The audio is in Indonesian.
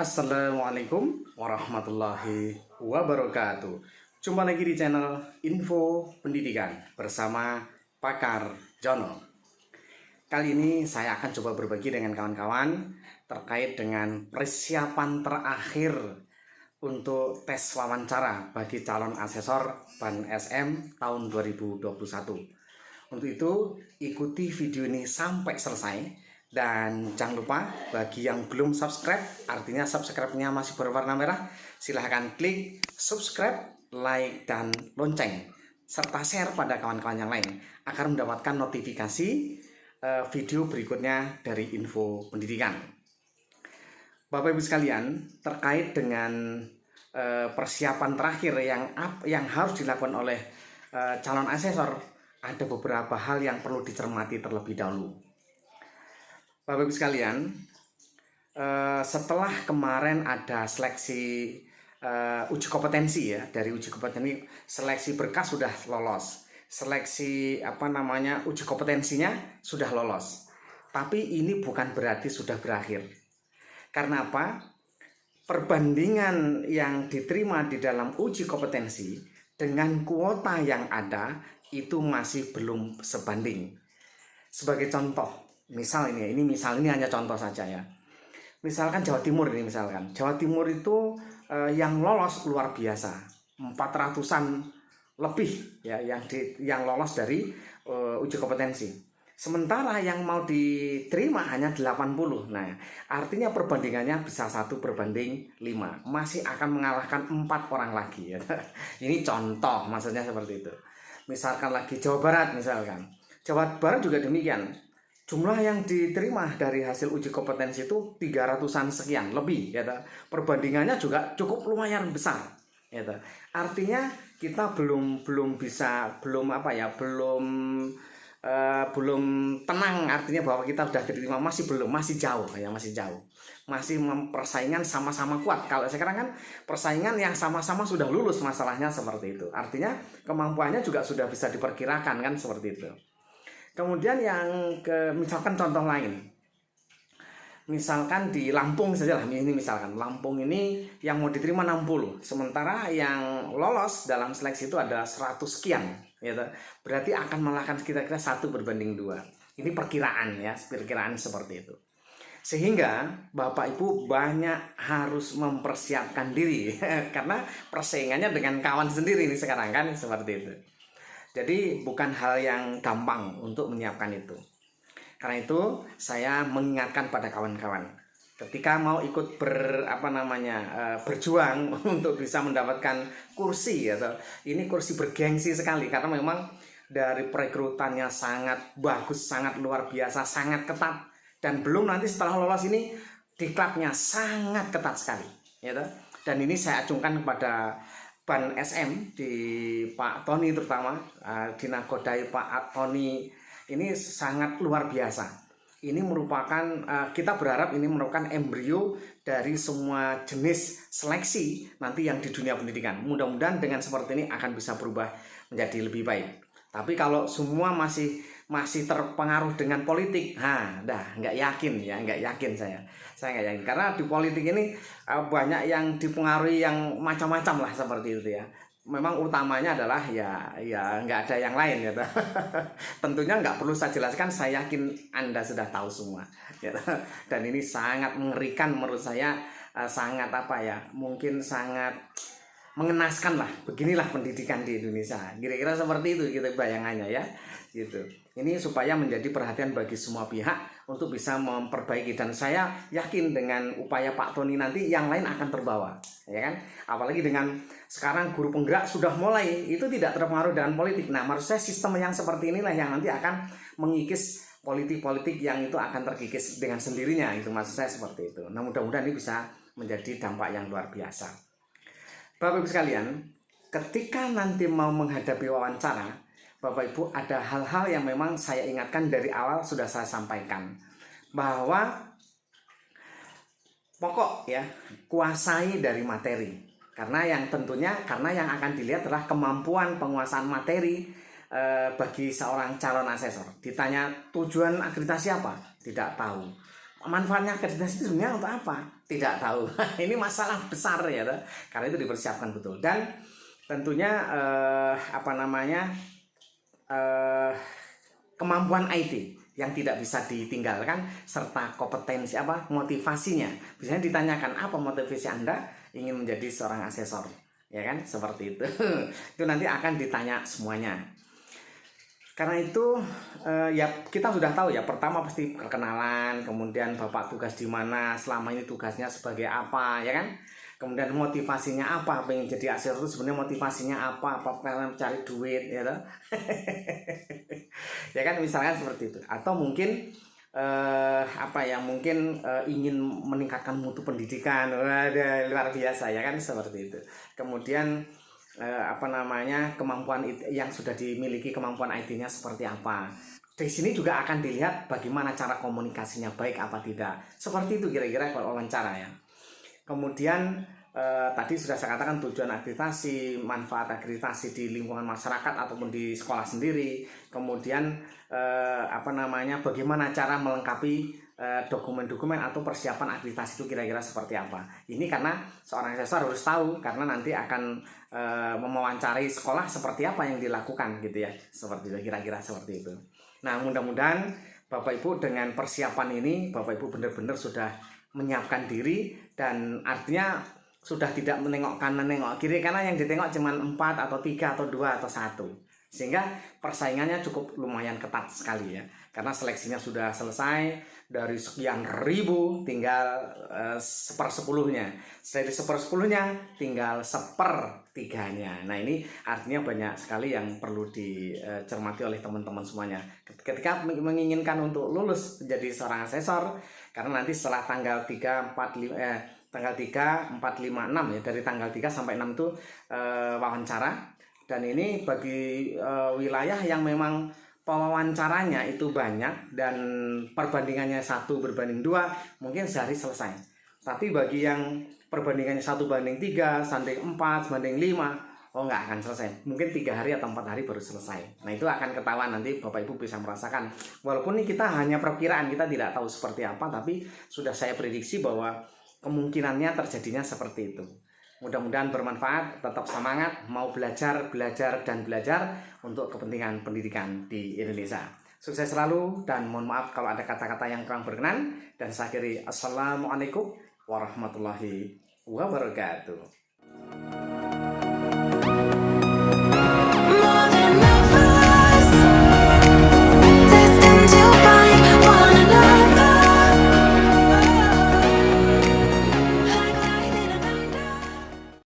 Assalamualaikum warahmatullahi wabarakatuh. Jumpa lagi di channel Info Pendidikan bersama Pakar Jono. Kali ini saya akan coba berbagi dengan kawan-kawan terkait dengan persiapan terakhir untuk tes wawancara bagi calon asesor BAN SM tahun 2021. Untuk itu, ikuti video ini sampai selesai. Dan jangan lupa bagi yang belum subscribe, artinya subscribe-nya masih berwarna merah, silahkan klik subscribe, like, dan lonceng, serta share pada kawan-kawan yang lain agar mendapatkan notifikasi video berikutnya dari Info Pendidikan. Bapak Ibu sekalian, terkait dengan persiapan terakhir yang harus dilakukan oleh calon asesor, ada beberapa hal yang perlu dicermati terlebih dahulu. Bapak Ibu sekalian, setelah kemarin ada seleksi uji kompetensi ya, dari uji kompetensi seleksi berkas sudah lolos, seleksi uji kompetensinya sudah lolos. Tapi ini bukan berarti sudah berakhir. Karena apa? Perbandingan yang diterima di dalam uji kompetensi dengan kuota yang ada itu masih belum sebanding. Sebagai contoh, misal ini hanya contoh saja ya. Misalkan Jawa Timur ini Jawa Timur itu yang lolos luar biasa, 400-an lebih ya yang lolos dari uji kompetensi. Sementara yang mau diterima hanya 80. Nah, artinya perbandingannya bisa 1/5, masih akan mengalahkan 4 orang lagi ya. Ini contoh, maksudnya seperti itu. Misalkan lagi Jawa Barat Jawa Barat juga demikian. Jumlah yang diterima dari hasil uji kompetensi itu 300-an sekian lebih ya. Perbandingannya juga cukup lumayan besar ya. Artinya kita belum tenang, artinya bahwa kita sudah diterima, masih jauh. Persaingan sama-sama kuat. Kalau sekarang kan persaingan yang sama-sama sudah lulus, masalahnya seperti itu. Artinya kemampuannya juga sudah bisa diperkirakan kan, seperti itu. Kemudian misalkan contoh lain, misalkan di Lampung saja lah, Lampung ini yang mau diterima 60, sementara yang lolos dalam seleksi itu ada 100 sekian, gitu. Berarti akan mengalahkan kira-kira 1/2. Ini perkiraan seperti itu. Sehingga Bapak Ibu banyak harus mempersiapkan diri karena persaingannya dengan kawan sendiri ini sekarang kan, seperti itu. Jadi bukan hal yang gampang untuk menyiapkan itu. Karena itu saya mengingatkan pada kawan-kawan, ketika mau ikut berjuang untuk bisa mendapatkan kursi atau ini kursi bergengsi sekali, karena memang dari perekrutannya sangat bagus, sangat luar biasa, sangat ketat, dan belum nanti setelah lolos ini diklatnya sangat ketat sekali ya. Dan ini saya acungkan kepada BAN SM di Pak Tony, terutama dinakodai Pak Tony ini sangat luar biasa. Ini merupakan kita berharap ini merupakan embrio dari semua jenis seleksi nanti yang di dunia pendidikan. Mudah-mudahan dengan seperti ini akan bisa berubah menjadi lebih baik. Tapi kalau semua masih terpengaruh dengan politik, nggak yakin saya nggak yakin, karena di politik ini banyak yang dipengaruhi yang macam-macam lah, seperti itu ya. Memang utamanya adalah ya nggak ada yang lain ya. Tentunya nggak perlu saya jelaskan, saya yakin Anda sudah tahu semua ya. Dan ini sangat mengerikan menurut saya, mungkin sangat mengenaskan lah. Beginilah pendidikan di Indonesia, kira-kira seperti itu gitu bayangannya ya, gitu. Ini supaya menjadi perhatian bagi semua pihak untuk bisa memperbaiki, dan saya yakin dengan upaya Pak Tony nanti yang lain akan terbawa ya kan. Apalagi dengan sekarang guru penggerak sudah mulai itu tidak terpengaruh dengan politik. Nah, maksud saya sistem yang seperti inilah yang nanti akan mengikis politik-politik yang itu akan terkikis dengan sendirinya, itu maksud saya seperti itu. Nah, mudah-mudahan ini bisa menjadi dampak yang luar biasa. Bapak Ibu sekalian, ketika nanti mau menghadapi wawancara, Bapak Ibu ada hal-hal yang memang saya ingatkan dari awal, sudah saya sampaikan, bahwa pokok ya, kuasai dari materi. Karena yang akan dilihat adalah kemampuan penguasaan materi bagi seorang calon asesor. Ditanya tujuan akreditasi apa? Tidak tahu. manfaatnya akreditasi itu sebenarnya untuk apa? Tidak tahu. Ini masalah besar ya, karena itu dipersiapkan betul. Dan tentunya kemampuan IT yang tidak bisa ditinggalkan serta kompetensi motivasinya. Biasanya ditanyakan apa motivasi Anda ingin menjadi seorang asesor, ya kan? Seperti itu. Itu nanti akan ditanya semuanya. Karena itu ya kita sudah tahu ya, pertama pasti perkenalan, kemudian Bapak tugas di mana, selama ini tugasnya sebagai apa, ya kan? Kemudian motivasinya apa, pengen jadi asesor itu sebenarnya motivasinya apa karena cari duit, ya toh? Ya kan, misalkan seperti itu. Atau mungkin ingin meningkatkan mutu pendidikan. Waduh, luar biasa ya kan, seperti itu. Kemudian kemampuan yang sudah dimiliki, kemampuan IT-nya seperti apa. Di sini juga akan dilihat bagaimana cara komunikasinya baik apa tidak. Seperti itu kira-kira kalau wawancara ya. Kemudian tadi sudah saya katakan tujuan akreditasi, manfaat akreditasi di lingkungan masyarakat ataupun di sekolah sendiri. Kemudian bagaimana cara melengkapi dokumen-dokumen atau persiapan akreditasi itu kira-kira seperti apa. Ini karena seorang asesor harus tahu, karena nanti akan mewawancari sekolah seperti apa yang dilakukan gitu ya. Seperti itu, kira-kira seperti itu. Nah, mudah-mudahan Bapak Ibu dengan persiapan ini Bapak Ibu benar-benar sudah menyiapkan diri, dan artinya sudah tidak menengok kanan nengok kiri, karena yang ditengok cuma 4 atau 3 atau 2 atau 1. Sehingga persaingannya cukup lumayan ketat sekali ya. Karena seleksinya sudah selesai, dari sekian ribu tinggal 1/10-nya. Dari 1/10-nya tinggal 1/3-nya. Nah, ini artinya banyak sekali yang perlu dicermati oleh teman-teman semuanya. Ketika menginginkan untuk lulus menjadi seorang asesor, karena nanti setelah tanggal 3, 4, 5 tanggal 3, 4, 5, 6 ya, dari tanggal 3 sampai 6 itu wawancara. Dan ini bagi wilayah yang memang pewawancaranya itu banyak dan perbandingannya 1/2, mungkin sehari selesai. Tapi bagi yang perbandingannya 1/3, 1/4, 1/5, nggak akan selesai. Mungkin 3 hari atau 4 hari baru selesai. Nah, itu akan ketahuan, nanti Bapak Ibu bisa merasakan. Walaupun ini kita hanya perkiraan, kita tidak tahu seperti apa, tapi sudah saya prediksi bahwa kemungkinannya terjadinya seperti itu. Mudah-mudahan bermanfaat, tetap semangat, mau belajar untuk kepentingan pendidikan di Indonesia. Sukses selalu, dan mohon maaf kalau ada kata-kata yang kurang berkenan. Dan saya akhiri, Assalamualaikum warahmatullahi wabarakatuh.